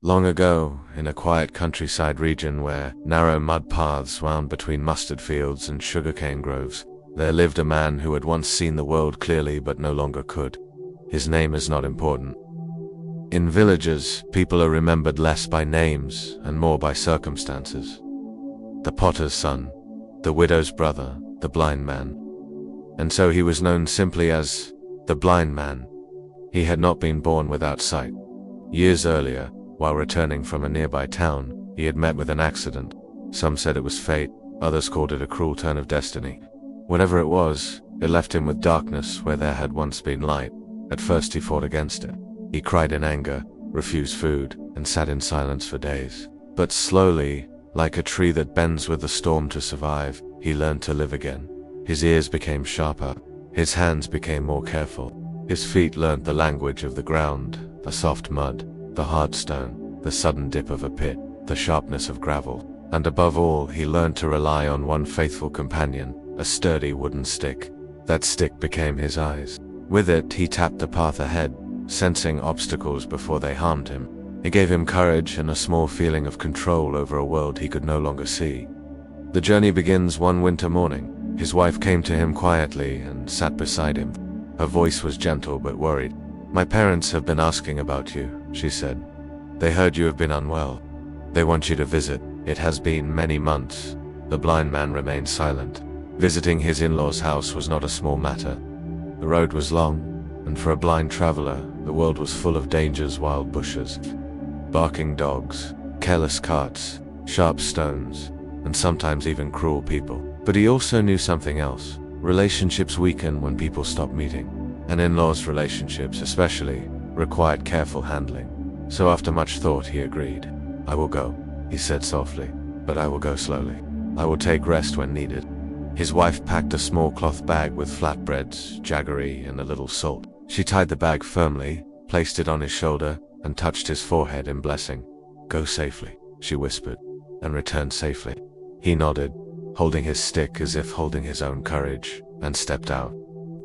Long ago, in a quiet countryside region where narrow mud paths wound between mustard fields and sugarcane groves, there lived a man who had once seen the world clearly but no longer could. His name is not important. In villages, people are remembered less by names and more by circumstances. The potter's son, the widow's brother, the blind man. And so he was known simply as the blind man. He had not been born without sight. Years earlier, while returning from a nearby town, he had met with an accident. Some said it was fate, others called it a cruel turn of destiny. Whatever it was, it left him with darkness where there had once been light. At first he fought against it. He cried in anger, refused food, and sat in silence for days. But slowly, like a tree that bends with the storm to survive, he learned to live again. His ears became sharper, his hands became more careful. His feet learned the language of the ground, the soft mud, the hard stone, the sudden dip of a pit, the sharpness of gravel. And above all, he learned to rely on one faithful companion, a sturdy wooden stick. That stick became his eyes. With it, he tapped the path ahead, sensing obstacles before they harmed him. It gave him courage and a small feeling of control over a world he could no longer see. The journey begins one winter morning. His wife came to him quietly and sat beside him. Her voice was gentle but worried. "My parents have been asking about you," she said. "They heard you have been unwell. They want you to visit. It has been many months." The blind man remained silent. Visiting his in-laws' house was not a small matter. The road was long, and for a blind traveler, the world was full of dangers, wild bushes, barking dogs, careless carts, sharp stones, and sometimes even cruel people. But he also knew something else. Relationships weaken when people stop meeting. And in-laws' relationships, especially, required careful handling. So after much thought, he agreed. "I will go," he said softly, "but I will go slowly. I will take rest when needed." His wife packed a small cloth bag with flatbreads, jaggery, and a little salt. She tied the bag firmly, placed it on his shoulder, and touched his forehead in blessing. "Go safely," she whispered, "and return safely." He nodded, holding his stick as if holding his own courage, and stepped out.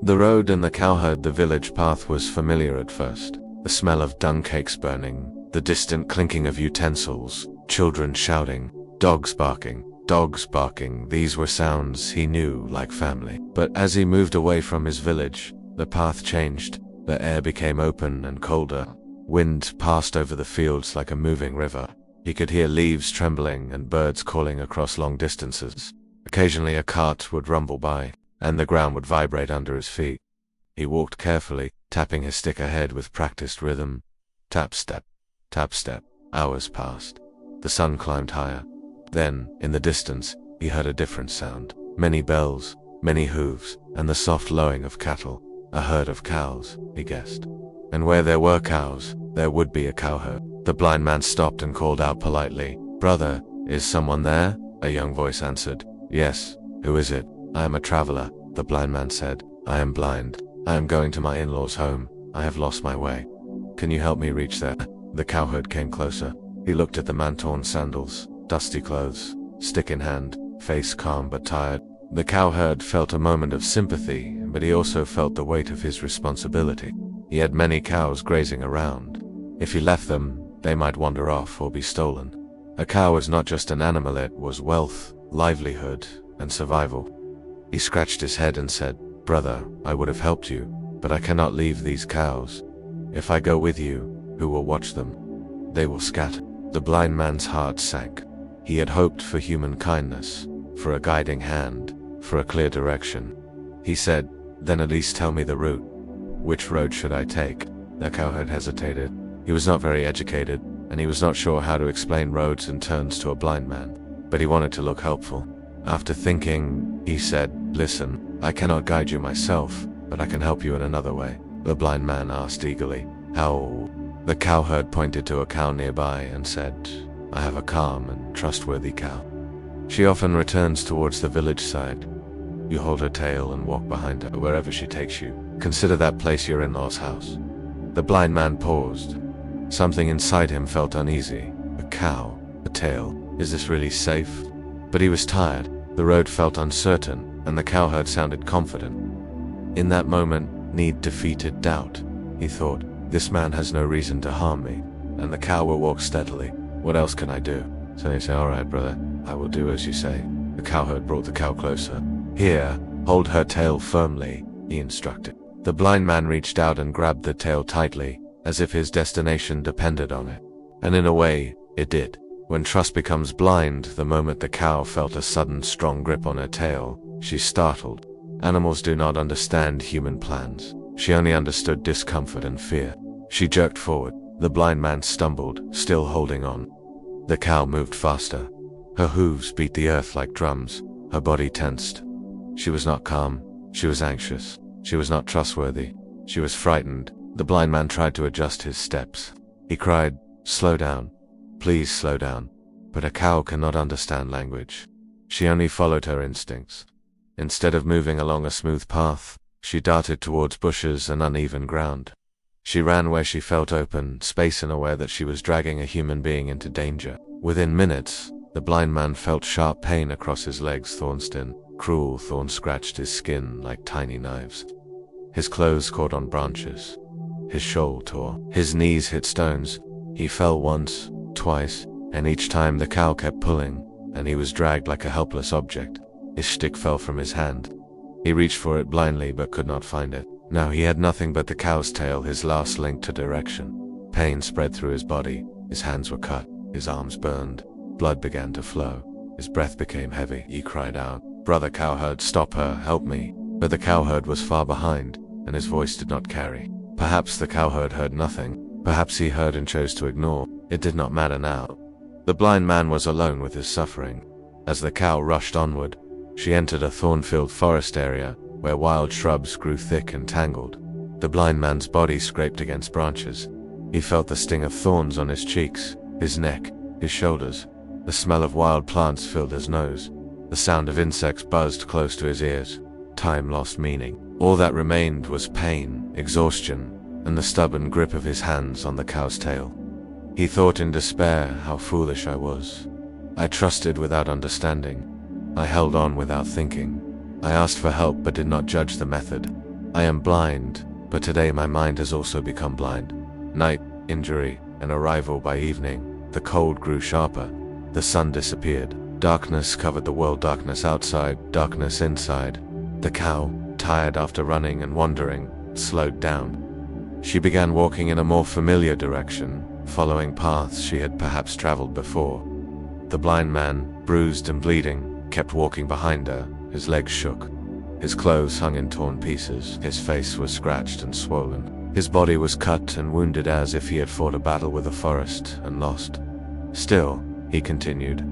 The road and the cowherd, the village path, was familiar at first. The smell of dung cakes burning, the distant clinking of utensils, children shouting, dogs barking, these were sounds he knew like family. But as he moved away from his village, the path changed. The air became open and colder. Wind passed over the fields like a moving river. He could hear leaves trembling and birds calling across long distances. Occasionally a cart would rumble by, and the ground would vibrate under his feet. He walked carefully, tapping his stick ahead with practiced rhythm. Tap step, tap step. Hours passed. The sun climbed higher. Then, in the distance, he heard a different sound. Many bells, many hooves, and the soft lowing of cattle. A herd of cows, he guessed. And where there were cows, there would be a cowherd. The blind man stopped and called out politely, "Brother, is someone there?" A young voice answered, "Yes, who is it?" "I am a traveler," the blind man said. "I am blind. I am going to my in-laws' home. I have lost my way. Can you help me reach there?" The cowherd came closer. He looked at the man-torn sandals, dusty clothes, stick in hand, face calm but tired. The cowherd felt a moment of sympathy, but he also felt the weight of his responsibility. He had many cows grazing around. If he left them, they might wander off or be stolen. A cow was not just an animal, it was wealth, livelihood, and survival. He scratched his head and said, "Brother, I would have helped you, but I cannot leave these cows. If I go with you, who will watch them? They will scatter." The blind man's heart sank. He had hoped for human kindness, for a guiding hand, for a clear direction. He said, "Then at least tell me the route. Which road should I take?" The cowherd hesitated. He was not very educated, and he was not sure how to explain roads and turns to a blind man. But he wanted to look helpful. After thinking, he said, "Listen, I cannot guide you myself, but I can help you in another way." The blind man asked eagerly, "How?" The cowherd pointed to a cow nearby and said, "I have a calm and trustworthy cow. She often returns towards the village side. You hold her tail and walk behind her wherever she takes you. Consider that place your in-law's house." The blind man paused. Something inside him felt uneasy. A cow, a tail. Is this really safe? But he was tired. The road felt uncertain, and the cowherd sounded confident. In that moment, need defeated doubt. He thought, "This man has no reason to harm me. and the cow will walk steadily. What else can I do? So he said, all right, brother, I will do as you say. The cowherd brought the cow closer. Here, hold her tail firmly, he instructed. The blind man reached out and grabbed the tail tightly, as if his destination depended on it. And in a way, it did. When trust becomes blind, the moment the cow felt a sudden strong grip on her tail, she startled. Animals do not understand human plans. She only understood discomfort and fear. She jerked forward. The blind man stumbled, still holding on. The cow moved faster. Her hooves beat the earth like drums. Her body tensed. She was not calm. She was anxious. She was not trustworthy. She was frightened. The blind man tried to adjust his steps. He cried, slow down. Please slow down. But a cow cannot understand language. She only followed her instincts. Instead of moving along a smooth path, she darted towards bushes and uneven ground. She ran where she felt open space and aware that she was dragging a human being into danger. Within minutes, the blind man felt sharp pain across his legs. Cruel thorns scratched his skin like tiny knives. His clothes caught on branches. His shawl tore. His knees hit stones. He fell once, twice, and each time the cow kept pulling, and he was dragged like a helpless object. His stick fell from his hand. He reached for it blindly but could not find it. Now he had nothing but the cow's tail, his last link to direction. Pain spread through his body. His hands were cut. His arms burned. Blood began to flow. His breath became heavy. He cried out, "Brother cowherd, stop her, help me." But the cowherd was far behind, and his voice did not carry. Perhaps the cowherd heard nothing. Perhaps he heard and chose to ignore. It did not matter now. The blind man was alone with his suffering. As the cow rushed onward, she entered a thorn-filled forest area where wild shrubs grew thick and tangled. The blind man's body scraped against branches. He felt the sting of thorns on his cheeks, his neck, his shoulders. The smell of wild plants filled his nose. The sound of insects buzzed close to his ears. Time lost meaning. All that remained was pain, exhaustion, and the stubborn grip of his hands on the cow's tail. He thought in despair how foolish I was. I trusted without understanding. I held on without thinking. I asked for help but did not judge the method. I am blind, but today my mind has also become blind. Night, injury, and arrival by evening. The cold grew sharper. The sun disappeared. Darkness covered the world, darkness outside, darkness inside. The cow, tired after running and wandering, slowed down. She began walking in a more familiar direction, following paths she had perhaps traveled before. The blind man, bruised and bleeding, kept walking behind her. His legs shook. His clothes hung in torn pieces. His face was scratched and swollen. His body was cut and wounded as if he had fought a battle with the forest and lost. Still, he continued.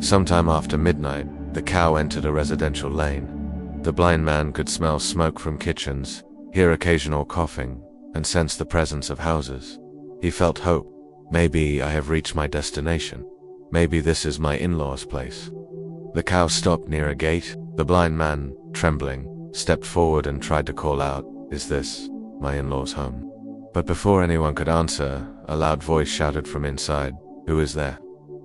Sometime after midnight, the cow entered a residential lane. The blind man could smell smoke from kitchens, hear occasional coughing, and sense the presence of houses. He felt hope. Maybe I have reached my destination. Maybe this is my in-laws' place. The cow stopped near a gate. The blind man, trembling, stepped forward and tried to call out, "Is this my in-laws' home?" But before anyone could answer, a loud voice shouted from inside, "Who is there?"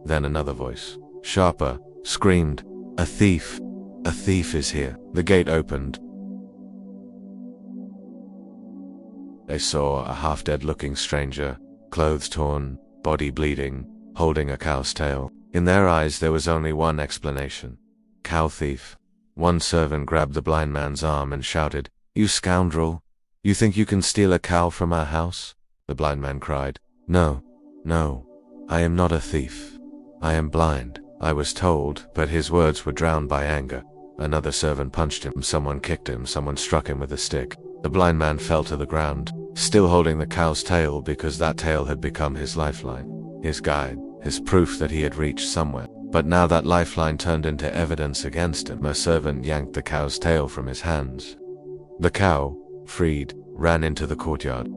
Then another voice, sharper, screamed, "A thief! A thief is here!" The gate opened. They saw a half-dead looking stranger, clothes torn, body bleeding, holding a cow's tail. In their eyes there was only one explanation. Cow thief. One servant grabbed the blind man's arm and shouted, "You scoundrel! You think you can steal a cow from our house?" The blind man cried, "No, no, I am not a thief. I am blind." I was told, but his words were drowned by anger. Another servant punched him, someone kicked him, someone struck him with a stick. The blind man fell to the ground, still holding the cow's tail because that tail had become his lifeline, his guide, his proof that he had reached somewhere. But now that lifeline turned into evidence against him. A servant yanked the cow's tail from his hands. The cow, freed, ran into the courtyard.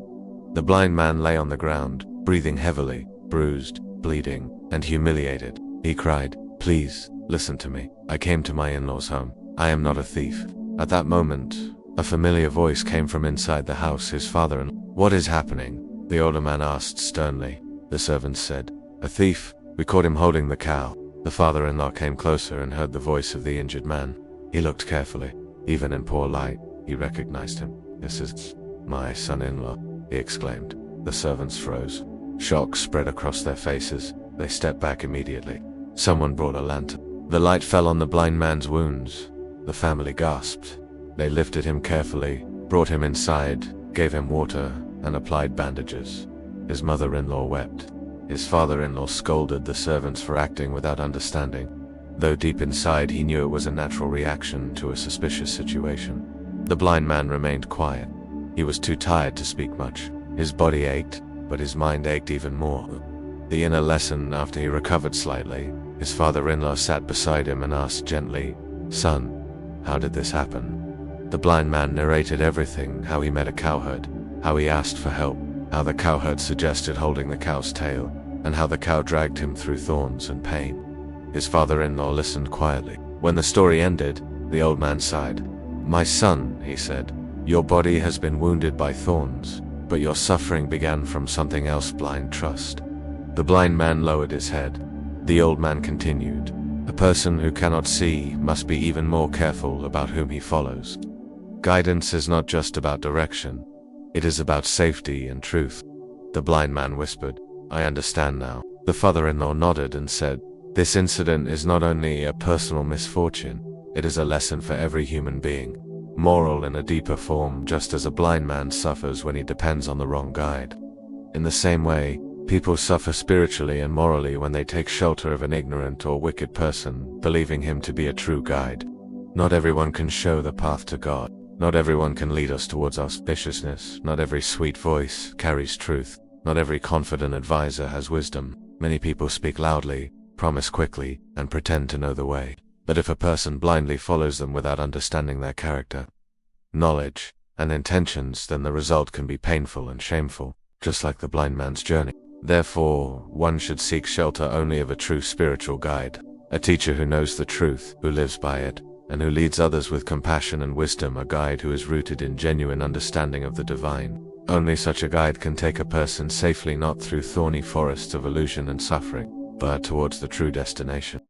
The blind man lay on the ground, breathing heavily, bruised, bleeding, and humiliated. He cried, "Please, listen to me. I came to my in-laws' home. I am not a thief." At that moment, a familiar voice came from inside the house, his father-in-law. "What is happening?" the older man asked sternly. The servants said, "A thief. We caught him holding the cow." The father-in-law came closer and heard the voice of the injured man. He looked carefully. Even in poor light, he recognized him. "This is my son-in-law," he exclaimed. The servants froze. Shock spread across their faces. They stepped back immediately. Someone brought a lantern. The light fell on the blind man's wounds. The family gasped. They lifted him carefully, brought him inside, gave him water, and applied bandages. His mother-in-law wept. His father-in-law scolded the servants for acting without understanding, though deep inside he knew it was a natural reaction to a suspicious situation. The blind man remained quiet. He was too tired to speak much. His body ached, but his mind ached even more. The inner lesson after he recovered slightly, his father-in-law sat beside him and asked gently, "Son, how did this happen?" The blind man narrated everything, how he met a cowherd, how he asked for help, how the cowherd suggested holding the cow's tail, and how the cow dragged him through thorns and pain. His father-in-law listened quietly. When the story ended, the old man sighed. "My son," he said, "your body has been wounded by thorns, but your suffering began from something else, blind trust." The blind man lowered his head. The old man continued, "A person who cannot see must be even more careful about whom he follows. Guidance is not just about direction. It is about safety and truth." The blind man whispered, "I understand now." The father-in-law nodded and said, "This incident is not only a personal misfortune, it is a lesson for every human being, moral in a deeper form, just as a blind man suffers when he depends on the wrong guide. In the same way, people suffer spiritually and morally when they take shelter of an ignorant or wicked person, believing him to be a true guide. Not everyone can show the path to God. Not everyone can lead us towards auspiciousness. Not every sweet voice carries truth. Not every confident advisor has wisdom. Many people speak loudly, promise quickly, and pretend to know the way. But if a person blindly follows them without understanding their character, knowledge, and intentions, then the result can be painful and shameful, just like the blind man's journey. Therefore, one should seek shelter only of a true spiritual guide, a teacher who knows the truth, who lives by it, and who leads others with compassion and wisdom, a guide who is rooted in genuine understanding of the divine. Only such a guide can take a person safely, not through thorny forests of illusion and suffering, but towards the true destination.